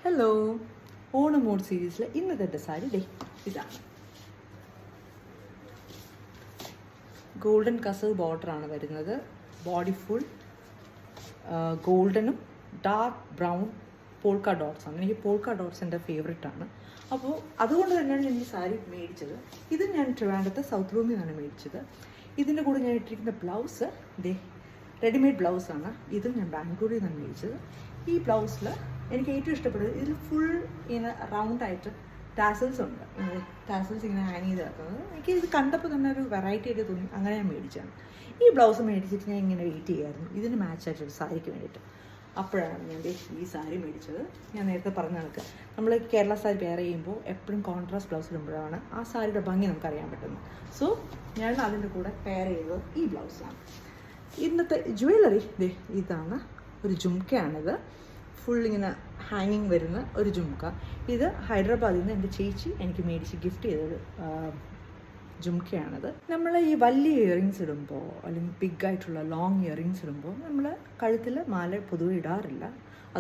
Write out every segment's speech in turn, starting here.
Hello, Onam mode സീരീസിലെ ഇന്നത്തെ sari day ഇതാണ്. ഗോൾഡൻ കസവ് ബോർഡറാണ് വരുന്നത്. ബോഡി ഫുൾ ഗോൾഡനും ഡാർക്ക് ബ്രൗൺ പോൾക്ക ഡോട്ട്സ് ആണ്. എനിക്ക് പോൾക്ക ഡോട്ട്സ് എൻ്റെ ഫേവറേറ്റ് ആണ്. അപ്പോൾ അതുകൊണ്ട് തന്നെയാണ് ഞാൻ ഈ സാരി മേടിച്ചത്. ഇത് ഞാൻ ട്രിവാൻഡ്രത്ത് സൗത്ത് റൂമിൽ നിന്നാണ് മേടിച്ചത്. ഇതിൻ്റെ കൂടെ ഞാൻ ഇട്ടിരിക്കുന്ന ബ്ലൗസ് റെഡിമെയ്ഡ് ബ്ലൗസാണ്. ഇതും ഞാൻ ബാംഗ്ലൂരിൽ നിന്നാണ് മേടിച്ചത്. ഈ ബ്ലൗസിൽ എനിക്ക് ഏറ്റവും ഇഷ്ടപ്പെട്ടത് ഇതിൽ ഫുൾ ഇങ്ങനെ റൗണ്ടായിട്ട് ടാസൽസ് ഉണ്ട്. ടാസൽസ് ഇങ്ങനെ ഹാങ് ചെയ്ത് കിടക്കുന്നത് എനിക്ക് ഇത് കണ്ടപ്പോൾ തന്നെ ഒരു വെറൈറ്റി ആയിട്ട് തോന്നി. അങ്ങനെ ഞാൻ മേടിച്ചാണ്. ഈ ബ്ലൗസ് മേടിച്ചിട്ട് ഞാൻ ഇങ്ങനെ വെയിറ്റ് ചെയ്യുമായിരുന്നു ഇതിന് മാച്ചായിട്ടൊരു സാരിക്ക് വേണ്ടിയിട്ട്. അപ്പോഴാണ് ഞാൻ ഈ സാരി മേടിച്ചത്. ഞാൻ നേരത്തെ പറഞ്ഞ കണക്ക് നമ്മൾ കേരള സാരി പെയർ ചെയ്യുമ്പോൾ എപ്പോഴും കോൺട്രാസ്റ്റ് ബ്ലൗസ് ഇടുമ്പോഴാണ് ആ സാരിയുടെ ഭംഗി നമുക്കറിയാൻ പറ്റുന്നത്. സോ ഞാൻ അതിൻ്റെ കൂടെ പെയർ ചെയ്തത് ഈ ബ്ലൗസാണ്. ഇന്നത്തെ ജ്വല്ലറി ഇതാണ്. ഒരു ജുംക്കയാണിത്. ഫുൾ ഇങ്ങനെ ഹാങ്ങിങ് വരുന്ന ഒരു ജുംക്ക. ഇത് ഹൈദരാബാദിൽ നിന്ന് എൻ്റെ ചേച്ചി എനിക്ക് മേടിച്ച് ഗിഫ്റ്റ് ചെയ്തൊരു ജുംക്കയാണിത്. നമ്മൾ ഈ വലിയ ഇയറിങ്സ് ഇടുമ്പോൾ അല്ലെങ്കിൽ ബിഗ് ആയിട്ടുള്ള ലോങ് ഇയറിങ്സ് ഇടുമ്പോൾ നമ്മൾ കഴുത്തിൽ മാല പൊതുവെ ഇടാറില്ല.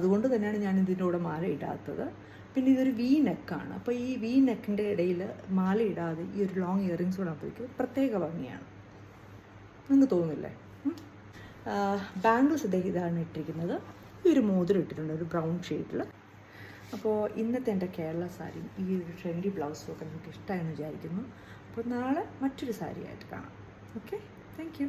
അതുകൊണ്ട് തന്നെയാണ് ഞാൻ ഇതിൻ്റെ കൂടെ മാല ഇടാത്തത്. പിന്നെ ഇതൊരു വി നെക്കാണ്. അപ്പോൾ ഈ വി നെക്കിൻ്റെ ഇടയിൽ മാല ഇടാതെ ഈ ഒരു ലോങ് ഇയറിങ്സ് ഇടുമ്പോഴേക്കും പ്രത്യേക ഭംഗിയാണ്. നിങ്ങൾക്ക് തോന്നുന്നില്ലേ? ബാംഗിൾസ് ഇതാണ് ഇട്ടിരിക്കുന്നത്. ഈ ഒരു മോതിരം ഇട്ടിട്ടുണ്ട്, ഒരു ബ്രൗൺ ഷെയ്ഡിൽ. അപ്പോൾ ഇന്നത്തെ എൻ്റെ കേരള സാരി ഈ ഒരു ട്രെൻഡി ബ്ലൗസും ഒക്കെ നിങ്ങൾക്ക് ഇഷ്ടമായെന്ന് വിചാരിക്കുന്നു. അപ്പോൾ നാളെ മറ്റൊരു സാരിയായിട്ട് കാണാം. Okay, thank you.